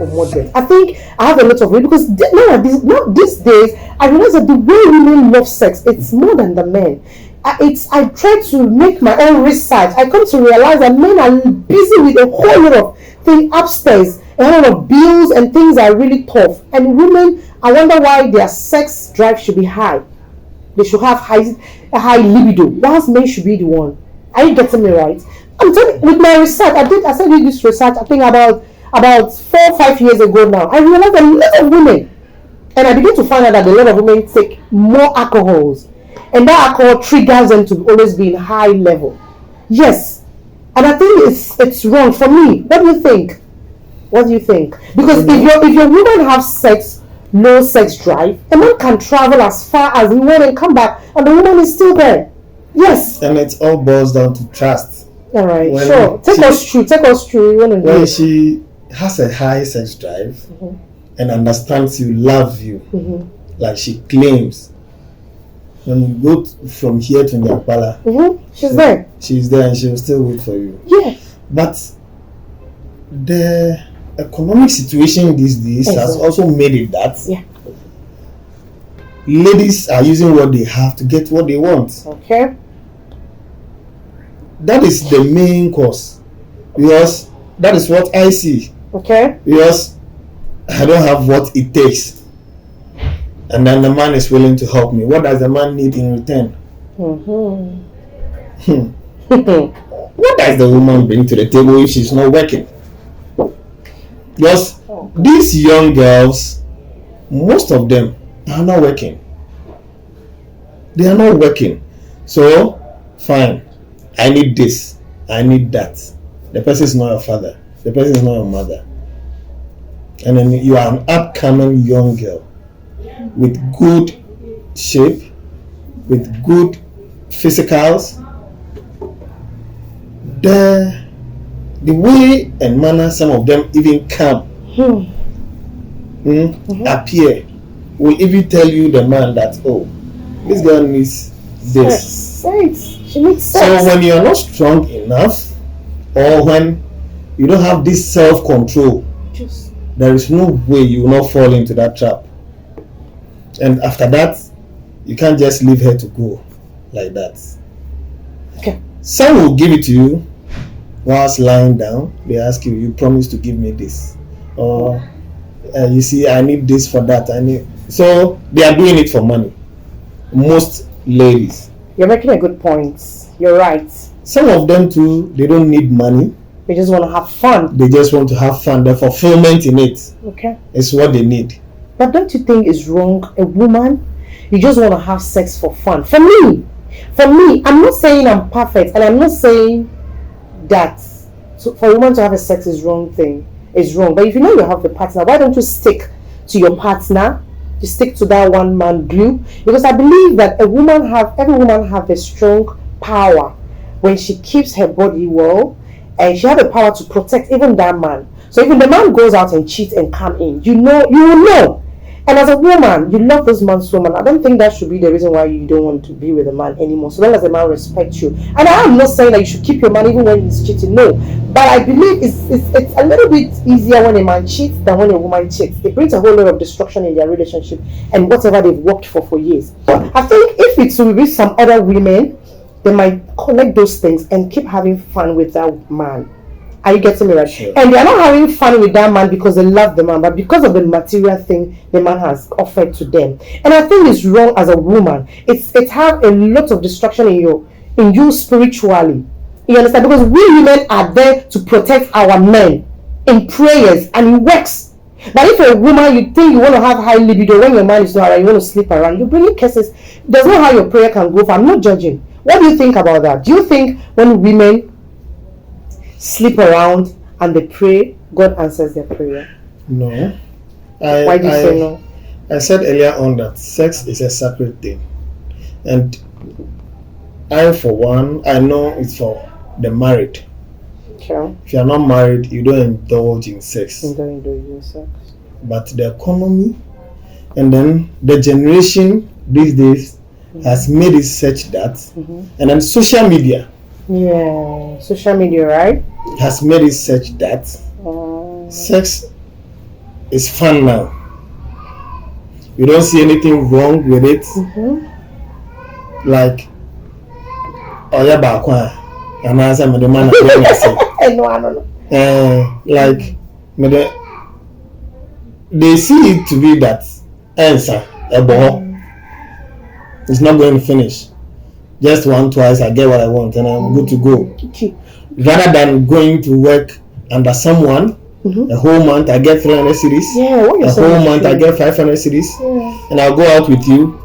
role model. I think I have a lot of it because these days I realize that the way women love sex, it's more than the men. I try to make my own research. I come to realize that men are busy with a whole lot of things upstairs, a whole lot of bills and things are really tough. And women, I wonder why their sex drive should be high. They should have a high libido. Whilst men should be the one. Are you getting me right? I'm telling with my research, I started this research, I think about 4 or 5 years ago now. I realized a lot of women, and I began to find out that a lot of women take more alcohols, and that alcohol triggers them to always be in high level. Yes, and I think it's wrong for me. What do you think? What do you think? Because if your woman have low sex drive, a man can travel as far as he want and come back, and the woman is still there. Yes. And it all boils down to trust. All right, sure. Take us through. When she has a high sex drive and understands you, love you, like she claims, when you go from here to Nyapala, she's there. She's there and she will still wait for you. Yeah. But the economic situation these days has also made it that ladies are using what they have to get what they want. Okay. That is the main cause, because that is what I see. Okay. Because I don't have what it takes, and then the man is willing to help me. What does the man need in return? What does the woman bring to the table if she's not working? Because these young girls, most of them are not working. They are not working. So, fine. I need this. I need that. The person is not your father. The person is not your mother. And then you are an upcoming young girl with good shape, with good physicals. The way and manner some of them even come appear will even tell you, the man, that this girl needs this. Sex. She needs sex. So when you're not strong enough, or when you don't have this self-control, there is no way you will not fall into that trap. And after that, you can't just leave her to go like that. Okay. Some will give it to you whilst lying down. They ask you promise to give me this, or you see, I need this for that. So they are doing it for money. Most ladies. You're making a good point. You're right. Some of them too, they don't need money. They just want to have fun. They just want to have fun. The fulfillment in it. Okay. Is what they need. But don't you think it's wrong? A woman, you just want to have sex for fun. For me, I'm not saying I'm perfect, and I'm not saying that for a woman to have a sex is wrong thing. It's wrong. But if you know you have a partner, why don't you stick to your partner? You stick to that one man glue, because I believe that every woman have a strong power when she keeps her body well, and she has the power to protect even that man. So if the man goes out and cheats and come in, you will know. And as a woman, you love this man so much. I don't think that should be the reason why you don't want to be with a man anymore, so long as the man respects you. And I am not saying that you should keep your man even when he's cheating, no. But I believe it's a little bit easier when a man cheats than when a woman cheats. It brings a whole lot of destruction in their relationship and whatever they've worked for years. I think if it will be some other women, they might connect those things and keep having fun with that man. Are you getting me right? Sure. And they are not having fun with that man because they love the man, but because of the material thing the man has offered to them. And I think it's wrong as a woman. It have a lot of destruction in you spiritually. You understand? Because we women are there to protect our men in prayers, and it works. But if a woman, you think you want to have high libido when your man is not around, you want to sleep around, you bring in cases. There's no how your prayer can go for. I'm not judging. What do you think about that? Do you think when women sleep around and they pray, God answers their prayer? No. Why do you say no? I said earlier on that sex is a sacred thing, and I, for one, I know it's for the married. Okay. If you are not married, you don't indulge in sex. You don't indulge in sex. But the economy and then the generation these days has made it such that, and then social media. Yeah, social media, right? Has made it such that sex It's fun now. You don't see anything wrong with it. Like, oh yeah, back one. And I said, the man, like, they see it to be that answer it's not going to finish. Just one, twice, I get what I want, and I'm good to go. Okay. Rather than going to work under someone. A whole month I get 300 cedis. Yeah, a whole month I get 500 cedis. Yeah. And I'll go out with you,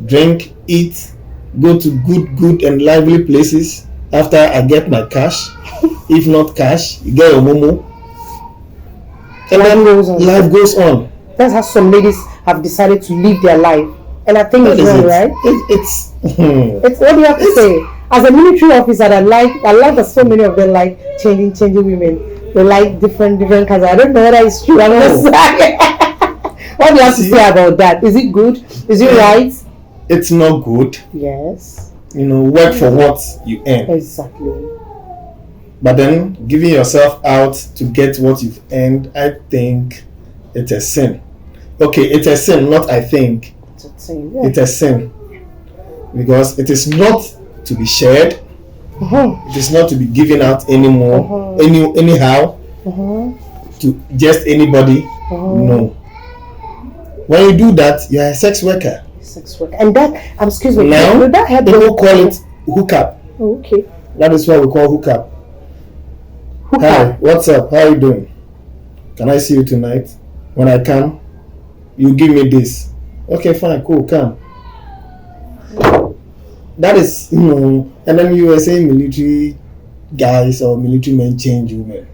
drink, eat, go to good and lively places after I get my cash. If not cash, you get your momo. And life goes on. That's how some ladies have decided to live their life. And I think it's wrong, right? It's what do you have to say? As a military officer, I like that so many of them like changing women. They like different kinds. I don't know whether it's true. I'm not saying. What do you have to say about that? Is it good? Is it right? It's not good. Yes. Work for what you earn. Exactly. But then giving yourself out to get what you've earned, I think it's a sin. Okay, it's a sin, not I think. It's a sin. Yeah. It's a sin. Because it is not to be shared. It is not to be given out anymore, anyhow, to just anybody. No. When you do that, you are a sex worker. And that, excuse me, now that help people call it hookup. Okay. That is what we call hookup. Hi, what's up? How are you doing? Can I see you tonight? When I come, you give me this. Okay, fine, cool, come. That is, and then you were saying military guys or military men change women.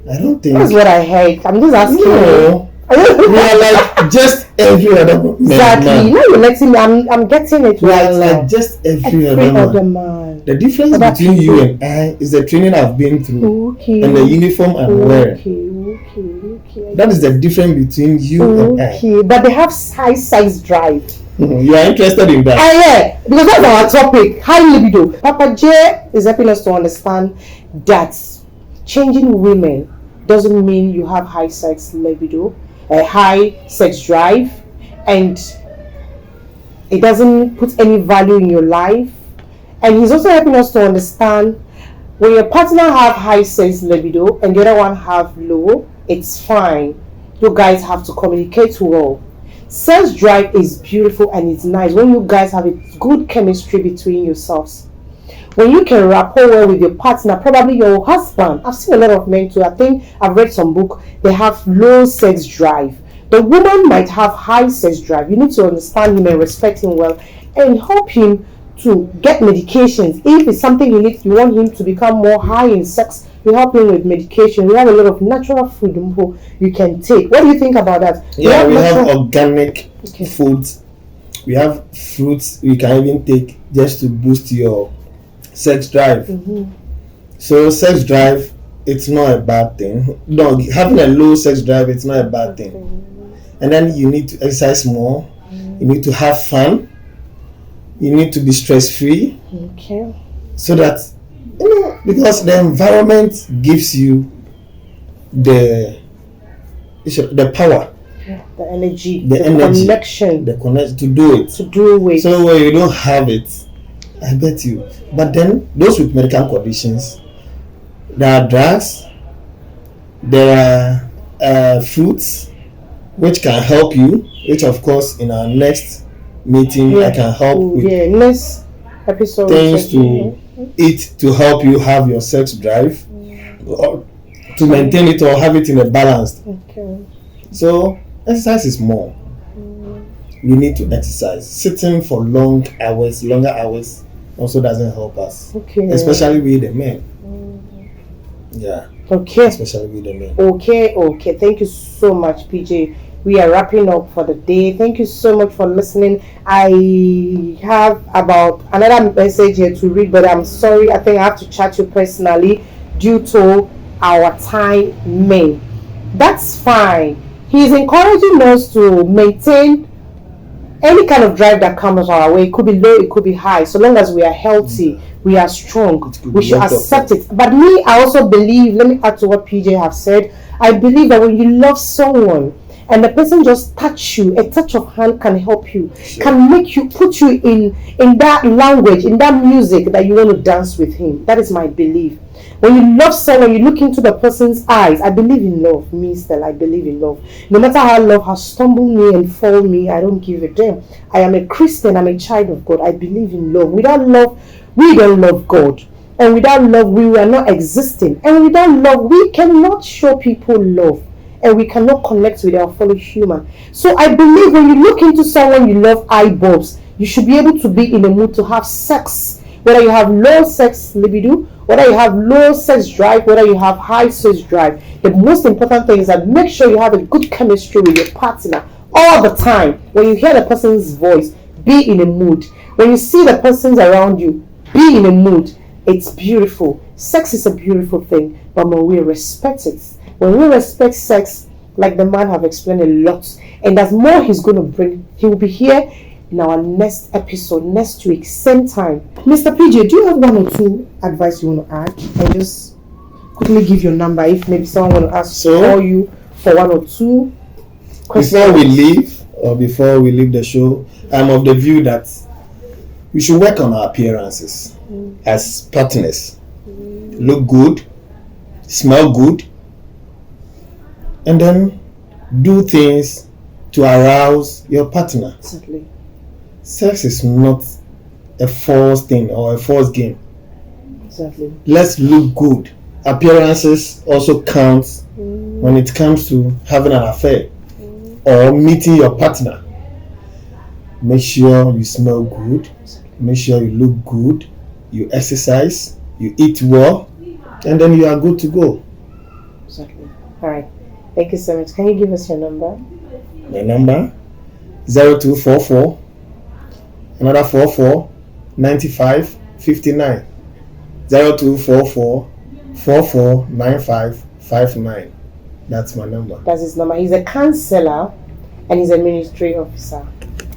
I don't think that's what I heard. I'm just asking. No, we are like just every other man. Exactly. Now you're letting me. I'm getting it. We are like just every other man. The difference between you and I is the training I've been through and the uniform I'm wearing. Okay. That is the difference between you and I. Okay, but they have high size drive. You are interested in that? Yeah, because that's our topic. High libido. Papa J is helping us to understand that changing women doesn't mean you have high sex libido, high sex drive, and it doesn't put any value in your life. And he's also helping us to understand when your partner have high sex libido and the other one have low, it's fine. You guys have to communicate well. Sex drive is beautiful and it's nice when you guys have a good chemistry between yourselves. When you can rapport well with your partner, probably your husband. I've seen a lot of men too. I think I've read some book. They have low sex drive. The woman might have high sex drive. You need to understand him and respect him well and help him to get medications. If it's something you want him to become more high in sex, you help him with medication. We have a lot of natural food you can take. What do you think about that? Yeah, we have organic foods. We have fruits we can even take just to boost your sex drive. So sex drive, it's not a bad thing. No, having a low sex drive, it's not a bad thing. And then you need to exercise more. You need to have fun. You need to be stress-free. Okay. So that, because the environment gives you the power, the energy, the connection to do it. So when you don't have it, I bet you. But then those with medical conditions, there are drugs, there are fruits which can help you. Which of course in our next meeting I can help with next episode things to eat to help you have your sex drive or to maintain it or have it in a balance. So exercise is more. We need to exercise. Sitting for longer hours also doesn't help us, especially with the men. Especially with the men. Okay, thank you so much, PJ. We are wrapping up for the day. Thank you so much for listening. I have about another message here to read, but I'm sorry, I think I have to chat you personally due to our timing. That's fine. He's encouraging us to maintain any kind of drive that comes our way. It could be low, it could be high, so long as we are healthy. we are strong. It could We be should worked accept upon. it. But me, I also believe, let me add to what PJ have said. I believe that when you love someone and the person just touch you, a touch of hand can help you, Sure. can make you, put you in that language, in that music that you want to dance with him. That is my belief. When you love someone, you look into the person's eyes. I believe in love. Me, Stella, I believe in love. No matter how love has stumbled me and fall me, I don't give a damn. I am a Christian. I'm a child of God. I believe in love. Without love, we don't love God. And without love, we are not existing. And without love, we cannot show people love. And we cannot connect with our fellow human. So I believe when you look into someone you love eyeballs, you should be able to be in the mood to have sex. Whether you have low sex libido, whether you have low sex drive, whether you have high sex drive, the most important thing is that make sure you have a good chemistry with your partner all the time. When you hear the person's voice, be in a mood. When you see the persons around you, be in a mood. It's beautiful. Sex is a beautiful thing, but when we respect it, when we respect sex, like the man have explained a lot, and there's more he's going to bring. He will be here in our next episode next week, same time. Mr. PJ, do you have one or two advice you want to add? And just quickly give your number if maybe someone want to ask So, call you for one or two questions. Before we leave the show, I'm of the view that we should work on our appearances as partners. Look good, smell good, and then do things to arouse your partner. Exactly. Sex is not a forced thing or a forced game. Exactly. Let's look good. Appearances also counts when it comes to having an affair or meeting your partner. Make sure you smell good. Make sure you look good. You exercise. You eat well, and then you are good to go. Exactly. All right. Thank you so much. Can you give us your number? My number 0244 another 44 95 59 0244 44 95 59. That's my number. That's his number. He's a counselor and he's a ministry officer.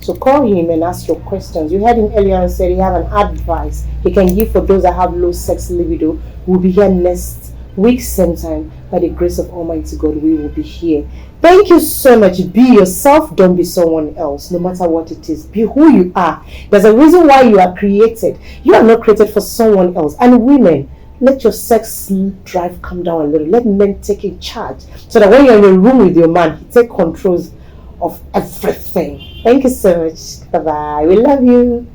So call him and ask your questions. You heard him earlier and said he have an advice he can give for those that have low sex libido. We'll be here next week, same time. By the grace of Almighty God, we will be here. Thank you so much. Be yourself. Don't be someone else. No matter what it is, be who you are. There's a reason why you are created. You are not created for someone else. And women, let your sex drive come down a little. Let men take in charge, so that when you're in a room with your man, he take control of everything. Thank you so much. Bye bye. We love you.